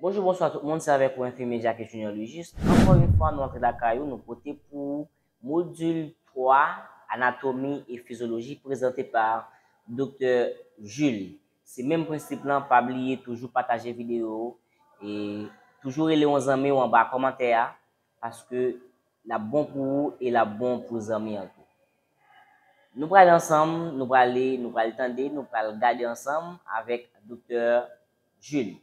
Bonjour, bonsoir tout le monde, c'est avec vous, infirmier Jacques Junior Lugiste. Encore une fois, nous entrons dans la caillou, nous portons pour module 3, anatomie et physiologie, présenté par Dr. Jules. C'est le même principe là, pas oublier, toujours partager vidéo et toujours les 11 amis en bas commentaire parce que la bon pour vous et la bon pour les amis en tout. Nous allons aller ensemble, nous allons attendre, nous allons regarder ensemble avec Dr. Jules.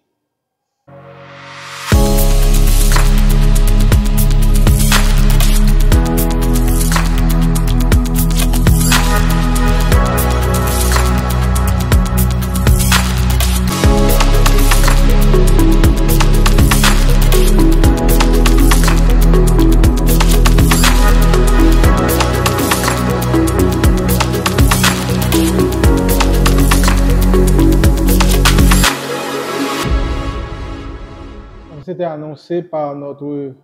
C'était annoncé par notre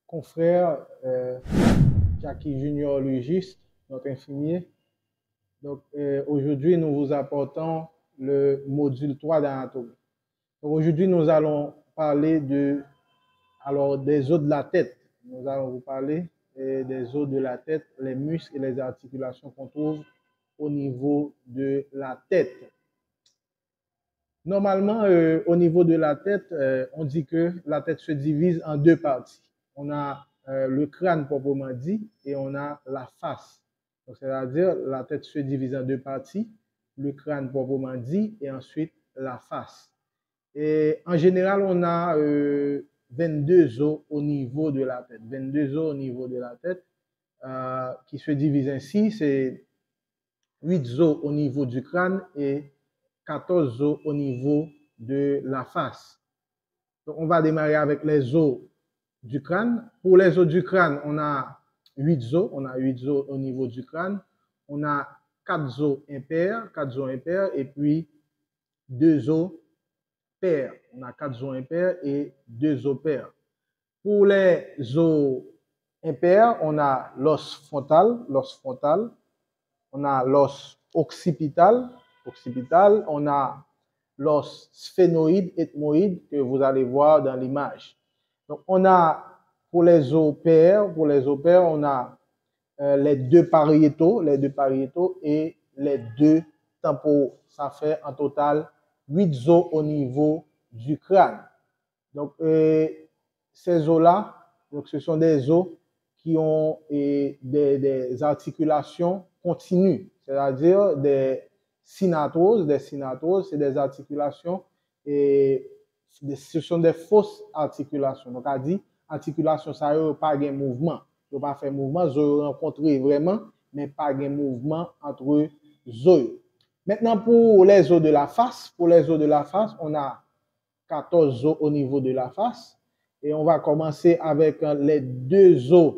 confrère Jackie Junior Lugiste, notre infirmier. Donc aujourd'hui, nous vous apportons le module 3 d'anatomie. Aujourd'hui, nous allons parler des os de la tête. Nous allons vous parler des os de la tête, les muscles et les articulations qu'on trouve au niveau de la tête. Normalement, au niveau de la tête, on dit que la tête se divise en deux parties. On a le crâne proprement dit et on a la face. C'est-à-dire, la tête se divise en deux parties, le crâne proprement dit et ensuite la face. Et en général, on a 22 os au niveau de la tête. 22 os au niveau de la tête qui se divisent ainsi. C'est 8 os au niveau du crâne et 14 os au niveau de la face. Donc, on va démarrer avec les os du crâne. Pour les os du crâne, on a 8 os. On a 8 os au niveau du crâne. On a 4 os impairs, 4 os impairs et puis 2 os pairs. On a 4 os impairs et 2 os pairs. Pour les os impairs, on a l'os frontal, on a l'os occipital, on a l'os sphénoïde, ethmoïde que vous allez voir dans l'image. Donc on a pour les os pairs, on a les deux pariétaux et les deux temporaux. Ça fait en total 8 os au niveau du crâne. Donc ces os-là, ce sont des os qui ont des articulations continues, c'est-à-dire des synatoses. Des synatoses, c'est des articulations et ce sont des fausses articulations. Donc, on dit articulation, ça n'a pas de mouvement. Il n'y a pas fait mouvement, ils ont rencontré vraiment, mais pas de mouvement entre os. Maintenant, pour les os de la face, on a 14 os au niveau de la face. Et on va commencer avec les deux os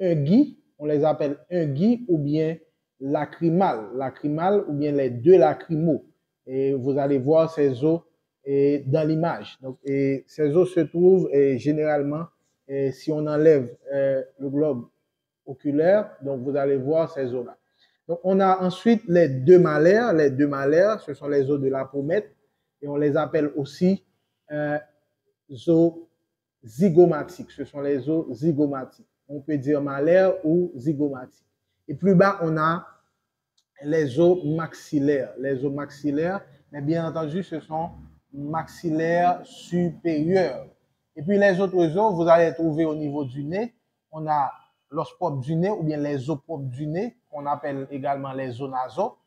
unguis, on les appelle unguis ou bien lacrymales, ou bien les deux lacrymaux. Et vous allez voir ces os dans l'image. Donc, ces os se trouvent généralement, si on enlève le globe oculaire, donc vous allez voir ces os-là. Donc, on a ensuite les deux malaires. Les deux malaires, ce sont les os de la pommette et on les appelle aussi os zygomatiques. Ce sont les os zygomatiques. On peut dire malaire ou zygomatique. Et plus bas, on a les os maxillaires. Les os maxillaires, mais bien entendu, ce sont maxillaires supérieurs. Et puis les autres os, vous allez trouver au niveau du nez. On a l'os propre du nez ou bien les os propres du nez, qu'on appelle également les os nasaux.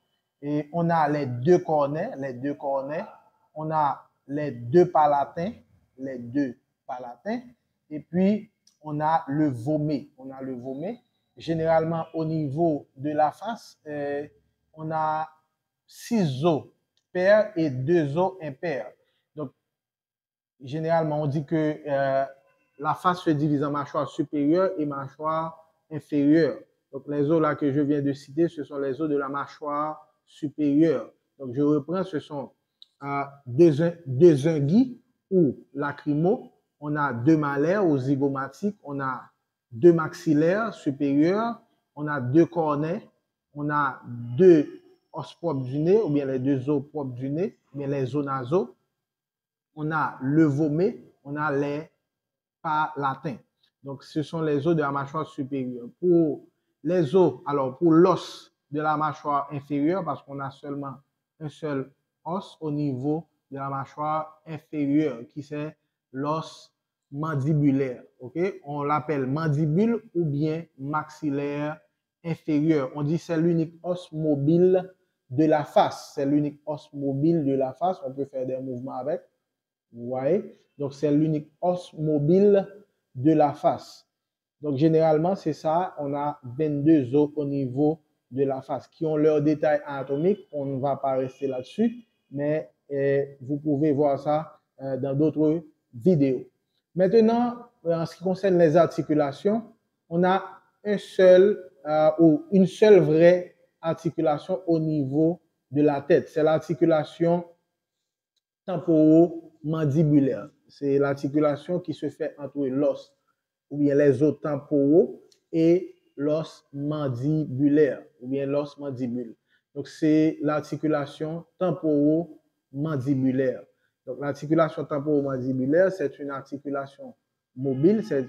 Et on a les deux cornets, on a les deux palatins, et puis on a le vomet. Généralement, au niveau de la face, on a 6 os pairs et 2 os impairs. Donc, généralement, on dit que la face se divise en mâchoire supérieure et mâchoire inférieure. Donc, les os là que je viens de citer, ce sont les os de la mâchoire supérieure. Donc, je reprends, ce sont deux unguis ou lacrymaux, on a deux malaires ou zygomatiques, on a deux maxillaires supérieurs, on a deux cornets, on a deux os propres du nez, ou bien les deux os propres du nez, ou bien les os nasaux, on a le vomet, on a les palatins. Donc, ce sont les os de la mâchoire supérieure. Pour les os, alors pour l'os de la mâchoire inférieure, parce qu'on a seulement un seul os au niveau de la mâchoire inférieure, qui c'est l'os mandibulaire. Okay? On l'appelle mandibule ou bien maxillaire inférieur. On dit c'est l'unique os mobile de la face. C'est l'unique os mobile de la face. On peut faire des mouvements avec. Vous voyez? Donc, c'est l'unique os mobile de la face. Donc, généralement, c'est ça. On a 22 os au niveau de la face qui ont leurs détails anatomiques. On ne va pas rester là-dessus, mais vous pouvez voir ça dans d'autres vidéos. Maintenant, en ce qui concerne les articulations, on a un seul ou une seule vraie articulation au niveau de la tête. C'est l'articulation temporomandibulaire. C'est l'articulation qui se fait entre l'os ou bien les os temporaux et l'os mandibulaire ou bien l'os mandibule. Donc, c'est l'articulation temporomandibulaire. Donc, l'articulation temporomandibulaire, c'est une articulation mobile, c'est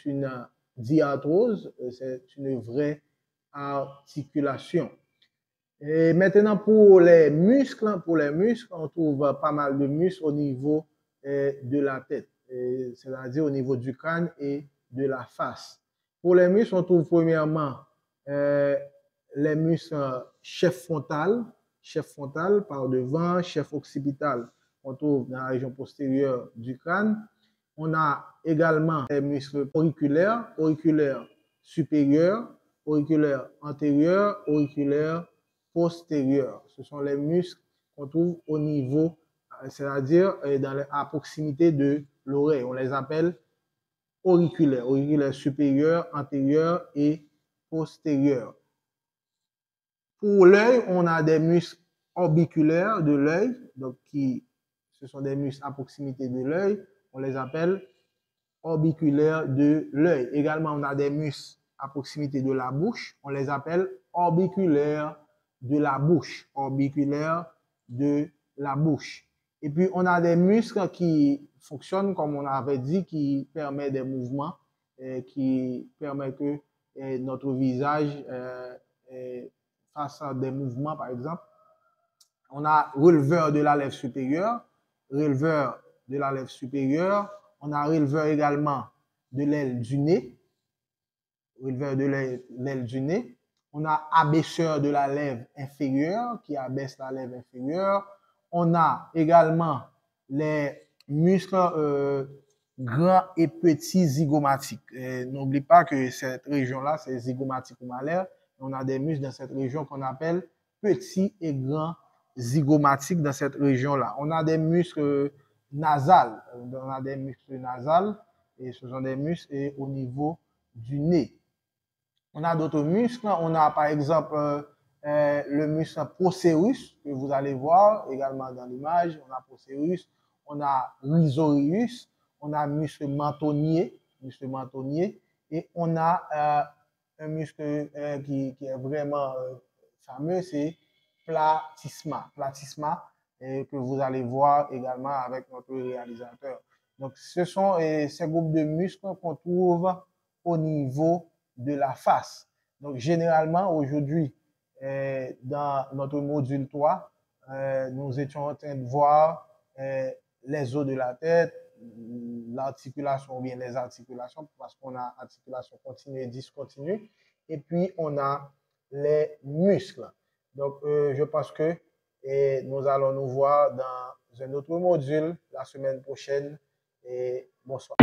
une diarthrose, c'est une vraie articulation. Et maintenant, pour les muscles, on trouve pas mal de muscles au niveau de la tête, c'est-à-dire au niveau du crâne et de la face. Pour les muscles, on trouve premièrement les muscles chef frontal par devant, chef occipital, on trouve dans la région postérieure du crâne. On a également les muscles auriculaires supérieurs, auriculaires antérieurs, auriculaires postérieurs. Ce sont les muscles qu'on trouve au niveau, c'est-à-dire à proximité de l'oreille. On les appelle auriculaires supérieurs, antérieurs et postérieurs. Pour l'œil, on a des muscles orbiculaires de l'œil, donc ce sont des muscles à proximité de l'œil. On les appelle orbiculaires de l'œil. Également, on a des muscles à proximité de la bouche. On les appelle orbiculaires de la bouche. Orbiculaires de la bouche. Et puis, on a des muscles qui fonctionnent, comme on avait dit, qui permettent des mouvements, qui permettent que notre visage fasse des mouvements, par exemple. On a releveur de la lèvre supérieure, releveur de la lèvre supérieure. On a releveur également de l'aile du nez, releveur de l'aile du nez. On a abaisseur de la lèvre inférieure, qui abaisse la lèvre inférieure. On a également les muscles grands et petits zygomatiques. N'oublie pas que cette région-là, c'est zygomatique ou malaire. On a des muscles dans cette région qu'on appelle petits et grands zygomatiques dans cette région-là. On a des muscles nasales. On a des muscles nasales et ce sont des muscles au niveau du nez. On a d'autres muscles. On a par exemple le muscle procérus que vous allez voir également dans l'image. On a procérus, on a risorius, on a muscle mentonnier et on a un muscle qui est vraiment fameux, c'est platysma. Platysma que vous allez voir également avec notre réalisateur. Donc, ce sont ces groupes de muscles qu'on trouve au niveau de la face. Donc, généralement, aujourd'hui, dans notre module 3, nous étions en train de voir les os de la tête, l'articulation ou bien les articulations, parce qu'on a articulation continue et discontinue, et puis on a les muscles. Donc, je pense que nous allons nous voir dans un autre module la semaine prochaine. Et bonsoir.